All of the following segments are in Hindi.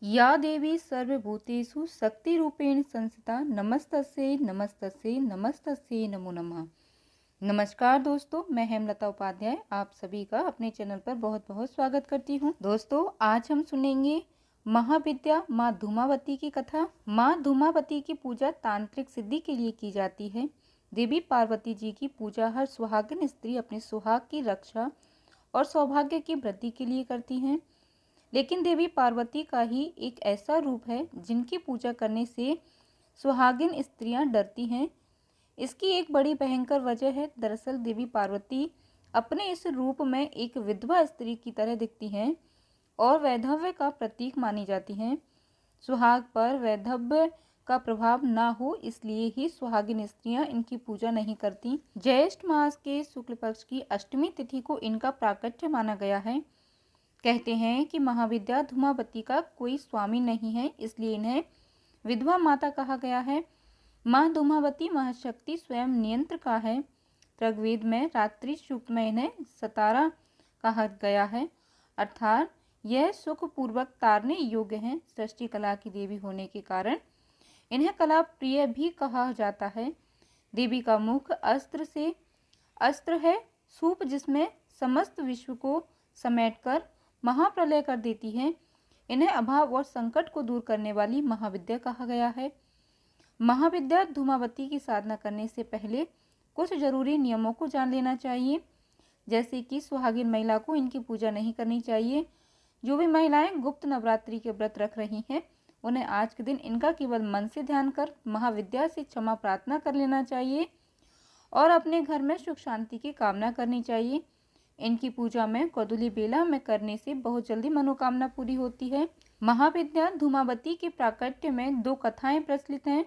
या देवी सर्वभूतेषु शक्तिरूपेण संस्थिता नमस्तस्यै नमस्तस्यै नमस्तस्यै नमो नमः। नमस्कार दोस्तों, मैं हेमलता उपाध्याय आप सभी का अपने चैनल पर बहुत बहुत स्वागत करती हूँ। दोस्तों, आज हम सुनेंगे महाविद्या माँ धूमावती की कथा। माँ धूमावती की पूजा तांत्रिक सिद्धि के लिए की जाती है। देवी पार्वती जी की पूजा हर सुहागिन स्त्री अपने सुहाग की रक्षा और सौभाग्य की वृद्धि के लिए करती हैं। लेकिन देवी पार्वती का ही एक ऐसा रूप है जिनकी पूजा करने से सुहागिन स्त्रियां डरती हैं। इसकी एक बड़ी भयंकर वजह है। दरअसल देवी पार्वती अपने इस रूप में एक विधवा स्त्री की तरह दिखती हैं और वैधव्य का प्रतीक मानी जाती हैं। सुहाग पर वैधव्य का प्रभाव ना हो, इसलिए ही सुहागिन स्त्रियां इनकी पूजा नहीं करती। ज्येष्ठ मास के शुक्ल पक्ष की अष्टमी तिथि को इनका प्राकट्य माना गया है। कहते हैं कि महाविद्या धूमावती का कोई स्वामी नहीं है, इसलिए इन्हें विधवा माता कहा गया है। माँ धूमावती महाशक्ति स्वयं नियंत्रका है। ऋग्वेद में रात्रि सूक्त में इन्हें सतारा कहा गया है, अर्थात यह सुखपूर्वक तारने योग्य हैं। सृष्टि कला की देवी होने के कारण इन्हें कला प्रिय भी कहा जाता है। देवी का मुख अस्त्र है, सूप जिसमें समस्त विश्व को समेटकर महाप्रलय कर देती है। इन्हें अभाव और संकट को दूर करने वाली महाविद्या कहा गया है। महाविद्या धूमावती की साधना करने से पहले कुछ जरूरी नियमों को जान लेना चाहिए, जैसे कि सुहागिन महिला को इनकी पूजा नहीं करनी चाहिए। जो भी महिलाएं गुप्त नवरात्रि के व्रत रख रही हैं, उन्हें आज के दिन इनका केवल मन से ध्यान कर महाविद्या से क्षमा प्रार्थना कर लेना चाहिए और अपने घर में सुख शांति की कामना करनी चाहिए। इनकी पूजा में कदुली बेला में करने से बहुत जल्दी मनोकामना पूरी होती है। महाविद्या धूमावती के प्राकट्य में दो कथाएं प्रचलित हैं।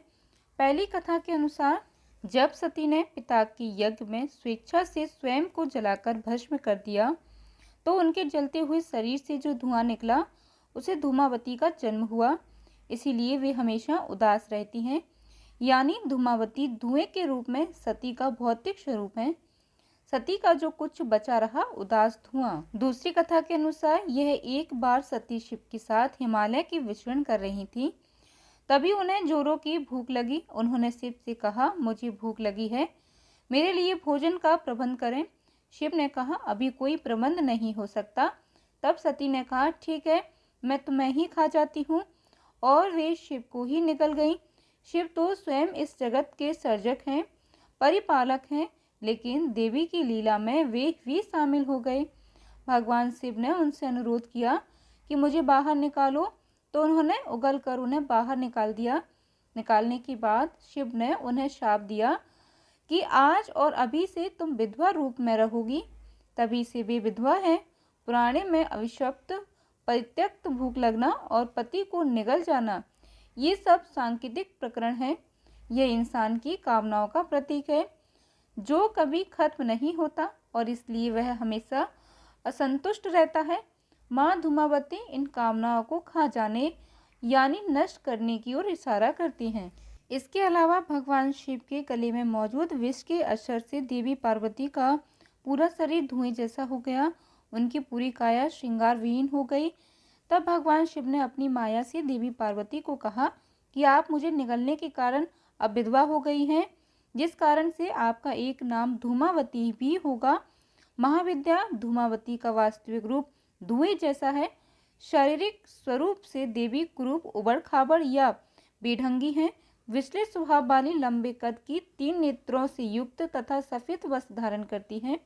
पहली कथा के अनुसार जब सती ने पिता के यज्ञ में स्वेच्छा से स्वयं को जलाकर भस्म कर दिया, तो उनके जलते हुए शरीर से जो धुआं निकला उसे धूमावती का जन्म हुआ। इसीलिए वे हमेशा उदास रहती हैं, यानी धूमावती धुएं के रूप में सती का भौतिक स्वरूप है। सती का जो कुछ बचा रहा उदास धुआं। दूसरी कथा के अनुसार यह एक बार सती शिव के साथ हिमालय की विचरण कर रही थी। तभी उन्हें जोरों की भूख लगी। उन्होंने शिव से कहा, मुझे भूख लगी है, मेरे लिए भोजन का प्रबंध करें। शिव ने कहा, अभी कोई प्रबंध नहीं हो सकता। तब सती ने कहा, ठीक है, मैं तुम्हें ही खा जाती हूँ, और वे शिव को ही निकल गई। शिव तो स्वयं इस जगत के सर्जक हैं, परिपालक हैं, लेकिन देवी की लीला में वे भी शामिल हो गए। भगवान शिव ने उनसे अनुरोध किया कि मुझे बाहर निकालो, तो उन्होंने उगल कर उन्हें बाहर निकाल दिया। निकालने के बाद शिव ने उन्हें शाप दिया कि आज और अभी से तुम विधवा रूप में रहोगी। तभी से वे विधवा हैं। पुराने में अभिशप्त, परित्यक्त, भूख लगना और पति को निगल जाना, ये सब सांकेतिक प्रकरण है। यह इंसान की कामनाओं का प्रतीक है जो कभी खत्म नहीं होता, और इसलिए वह हमेशा असंतुष्ट रहता है। माँ धूमावती इन कामनाओं को खा जाने यानी नष्ट करने की ओर इशारा करती हैं। इसके अलावा भगवान शिव के गले में मौजूद विष के असर से देवी पार्वती का पूरा शरीर धुएं जैसा हो गया। उनकी पूरी काया श्रृंगार विहीन हो गई। तब भगवान शिव ने अपनी माया से देवी पार्वती को कहा कि आप मुझे निगलने के कारण अब विधवा हो गई हैं, जिस कारण से आपका एक नाम धूमावती भी होगा। महाविद्या धूमावती का वास्तविक रूप धुएं जैसा है। शारीरिक स्वरूप से देवी कुरूप, उबड़ खाबड़ या बेढंगी हैं। विश्लेष स्वभाव वाली, लंबे कद की, 3 नेत्रों से युक्त तथा सफेद वस्त्र धारण करती हैं।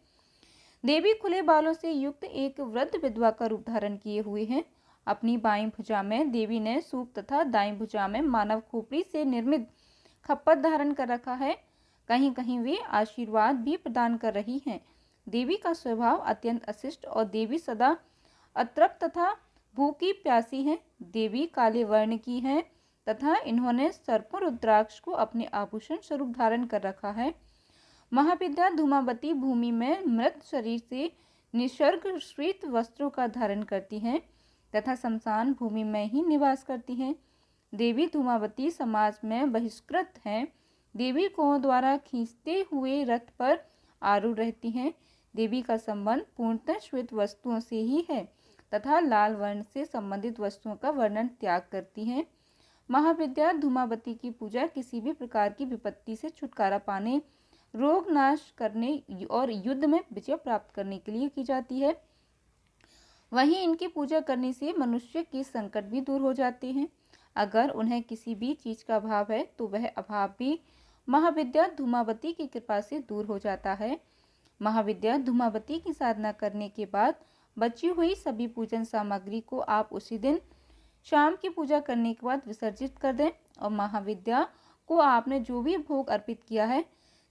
देवी खुले बालों से युक्त एक वृद्ध विधवा का रूप धारण किए हुए हैं। अपनी बाईं भुजा में देवी ने सूप तथा दाईं भुजा में मानव खोपड़ी से निर्मित खप्पत धारण कर रखा है। कहीं कहीं वे आशीर्वाद भी प्रदान कर रही हैं। देवी का स्वभाव अत्यंत अशिष्ट और देवी सदा अतृप्त तथा भूखी प्यासी हैं। देवी काले वर्ण की हैं तथा इन्होंने सर्पों रुद्राक्ष को अपने आभूषण स्वरूप धारण कर रखा है। महाविद्या धूमावती भूमि में मृत शरीर से निसर्ग श्वेत वस्त्रों का धारण करती हैं तथा शमशान भूमि में ही निवास करती हैं। देवी धूमावती समाज में बहिष्कृत हैं। देवी को द्वारा खींचते हुए रथ पर आरूढ़ रहती हैं। देवी का संबंध पूर्णतः श्वेत वस्तुओं से ही है तथा लाल वर्ण से संबंधित वस्तुओं का वर्णन त्याग करती हैं। महाविद्या धूमावती की पूजा किसी भी प्रकार की विपत्ति से छुटकारा पाने, रोग नाश करने और युद्ध में विजय प्राप्त करने के लिए की जाती है। वहीं इनकी पूजा करने से मनुष्य के संकट भी दूर हो जाते हैं। अगर उन्हें किसी भी चीज का अभाव है तो वह अभाव भी महाविद्या धूमावती की कृपा से दूर हो जाता है। महाविद्या धूमावती की साधना करने के बाद बची हुई सभी पूजन सामग्री को आप उसी दिन शाम की पूजा करने के बाद विसर्जित कर दें और महाविद्या को आपने जो भी भोग अर्पित किया है,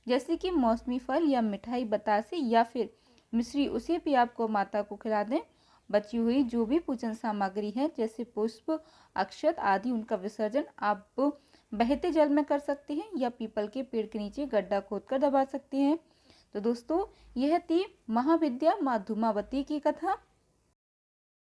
जैसे कि मौसमी फल या मिठाई, बतासे या फिर मिश्री, उसे भी आपको माता को खिला दें। बची हुई जो भी पूजन सामग्री है जैसे पुष्प, अक्षत आदि, उनका विसर्जन आप बहते जल में कर सकते हैं या पीपल के पेड़ के नीचे गड्ढा खोदकर दबा सकते हैं। तो दोस्तों, यह थी महाविद्या माँ धूमावती की कथा।